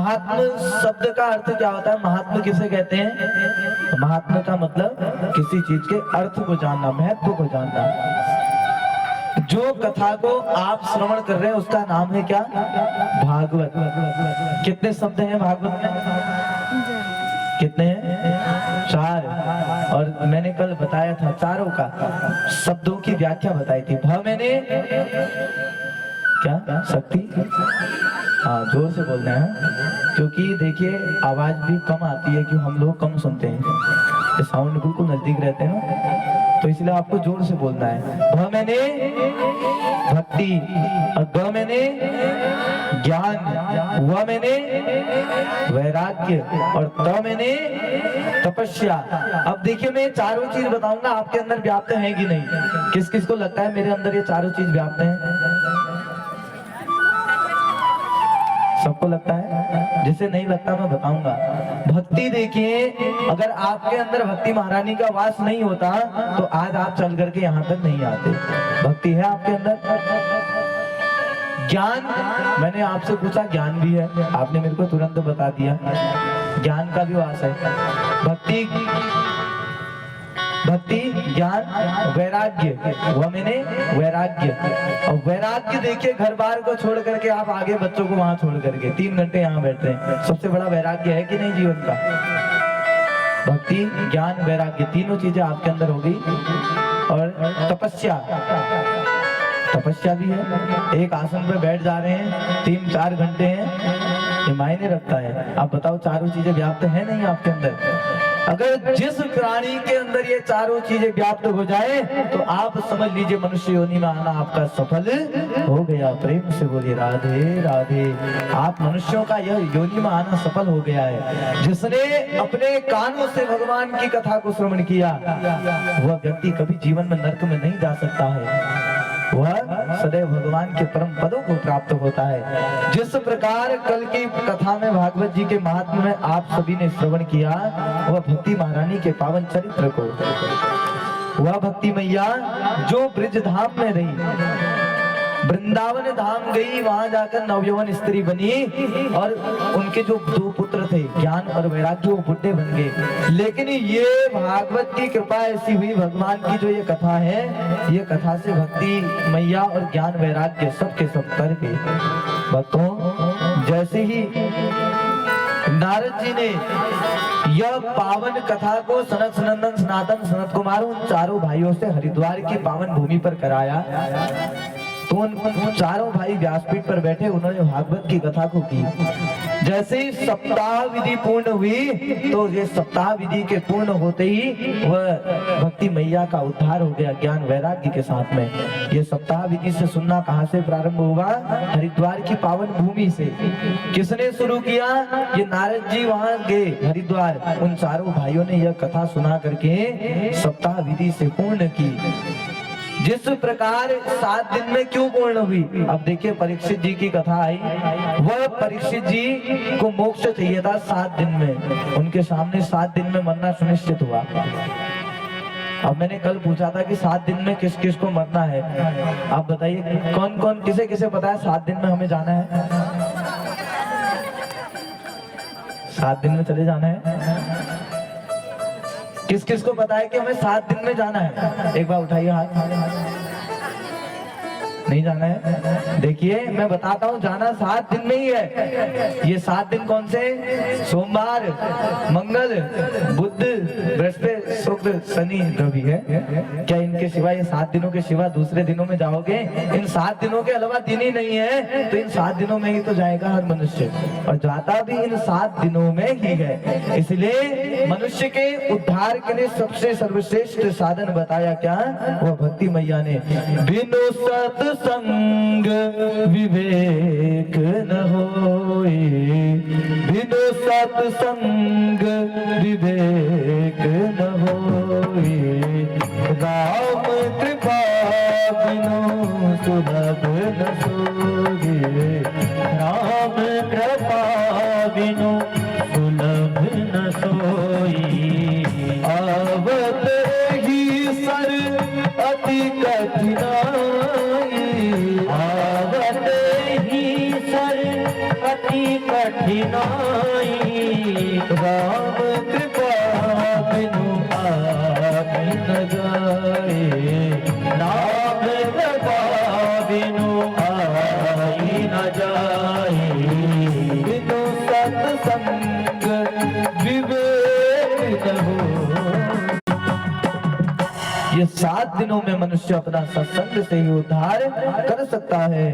महात्म शब्द का अर्थ क्या होता है? महात्म किसे कहते हैं? महात्म का मतलब किसी चीज के अर्थ को जानना, महत्व को जानना। जो कथा को आप श्रवण कर रहे हैं उसका नाम है क्या? भागवत। कितने शब्द हैं भागवत में? कितने हैं? 4। और मैंने कल बताया था चारों का शब्दों की व्याख्या बताई थी। भ मैंने क्या? शक्ति। हाँ, जोर से बोलना है, क्योंकि देखिए आवाज भी कम आती है कि हम लोग कम सुनते हैं, साउंड बिल्कुल नजदीक रहते हैं ना, तो इसलिए आपको जोर से बोलना है। भ मैंने भक्ति, और ग मैंने ज्ञान, व मैंने वैराग्य, और त मैंने तपस्या। अब देखिए मैं चारों चीज बताऊंगा, आपके अंदर व्याप्त है कि नहीं? किस किस को लगता है मेरे अंदर ये चारों चीज व्याप्त है? सबको लगता है? जिसे नहीं लगता मैं बताऊंगा। भक्ति देखिए, अगर आपके अंदर भक्ति महारानी का वास नहीं होता तो आज आप चल करके यहाँ तक नहीं आते। भक्ति है आपके अंदर। ज्ञान, मैंने आपसे पूछा ज्ञान भी है, आपने मेरे को तुरंत बता दिया, ज्ञान का भी वास है। भक्ति, भक्ति, ज्ञान, वैराग्य, वह मैंने वैराग्य। और वैराग्य देखिए, घर बार को छोड़ करके आप आगे बच्चों को वहां छोड़ करके 3 घंटे यहाँ बैठ रहे हैं, सबसे बड़ा वैराग्य है कि नहीं जीवन का? भक्ति, ज्ञान, वैराग्य, तीनों चीजें आपके अंदर हो गई। और तपस्या, तपस्या भी है। एक आसन पे बैठ जा रहे हैं 3-4 घंटे हैं, ये मायने रखता है। आप बताओ चारों चीजें व्याप्त है नहीं आपके अंदर? अगर जिस प्राणी के अंदर ये चारों चीजें व्याप्त हो जाए तो आप समझ लीजिए मनुष्य योनि में आना आपका सफल हो गया। प्रेम से बोलिए राधे राधे। आप मनुष्यों का यह योनि में आना सफल हो गया है। जिसने अपने कानों से भगवान की कथा को श्रवण किया वह व्यक्ति कभी जीवन में नरक में नहीं जा सकता है, वह सदैव भगवान के परम पदों को प्राप्त होता है। जिस प्रकार कल की कथा में भागवत जी के महात्म्य में आप सभी ने श्रवण किया, वह भक्ति महारानी के पावन चरित्र को, वह भक्ति मैया जो ब्रिज धाम में रही, वृंदावन धाम गई, वहां जाकर नवयौवन स्त्री बनी, और उनके जो 2 पुत्र थे ज्ञान और वैराग्य, वो बुढ़े बन गए। लेकिन ये भागवत की कृपा ऐसी हुई, भगवान की जो ये कथा है, ये कथा से भक्ति मैया और ज्ञान वैराग्य सबके सब तर गए। भक्तों, जैसे ही नारद जी ने यह पावन कथा को सनत सनंदन सनातन सनत कुमार उन चारों भाइयों से हरिद्वार की पावन भूमि पर कराया, तो उन चारों भाई व्यासपीठ पर बैठे, उन्होंने भागवत की कथा को की। जैसे ही सप्ताह विधि पूर्ण हुई, तो ये सप्ताह विधि के पूर्ण होते ही वह भक्ति मैया का उद्धार हो गया ज्ञान वैराग्य के साथ में। ये सप्ताह विधि से सुनना कहाँ से प्रारंभ हुआ? हरिद्वार की पावन भूमि से। किसने शुरू किया? ये नारद जी वहां गए हरिद्वार, उन चारों भाइयों ने यह कथा सुना करके सप्ताह विधि से पूर्ण की। जिस प्रकार 7 दिन में क्यों पूर्ण हुई? अब देखिए परीक्षित जी की कथा आई, वह परीक्षित जी को मोक्ष चाहिए था 7 दिन में, उनके सामने 7 दिन में मरना सुनिश्चित हुआ। अब मैंने कल पूछा था कि 7 दिन में किस किस को मरना है, आप बताइए कौन कौन, किसे किसे पता है 7 दिन में हमें जाना है? 7 दिन में चले जाना है? किस किस को पता है कि हमें 7 दिन में जाना है? एक बार उठाइए हाथ। नहीं जाना है? देखिए मैं बताता हूँ, जाना 7 दिन में ही है। ये 7 दिन कौन से? सोमवार, मंगल, बुध, बृहस्पति, शुक्र, शनि, रवि है। क्या इनके सिवा, ये 7 दिनों के सिवा दूसरे दिनों में जाओगे? इन 7 दिनों के अलावा दिन ही नहीं है, तो इन 7 दिनों में ही तो जाएगा हर मनुष्य, और जाता भी इन 7 दिनों में ही है। इसलिए मनुष्य के उद्धार के लिए सबसे सर्वश्रेष्ठ साधन बताया क्या? वह भक्ति मैया ने। बिनु सत्संग विवेक न होए, बिनु सत्संग विवेक न होए, राम कृपा बिनु सुलभ न सोए, राम कृपा बिनु सुलभ न सोई, आवत ही सर अति कठिनाई, आवत ही सर अति कठिनाई, नाई, राम कृपा बिनु आई न जाए, नाम कृपा बिनु आई न जाए, बिनु सत्संग विवेक न हो। ये 7 दिनों में मनुष्य अपना सत्संग से ही उद्धार कर सकता है।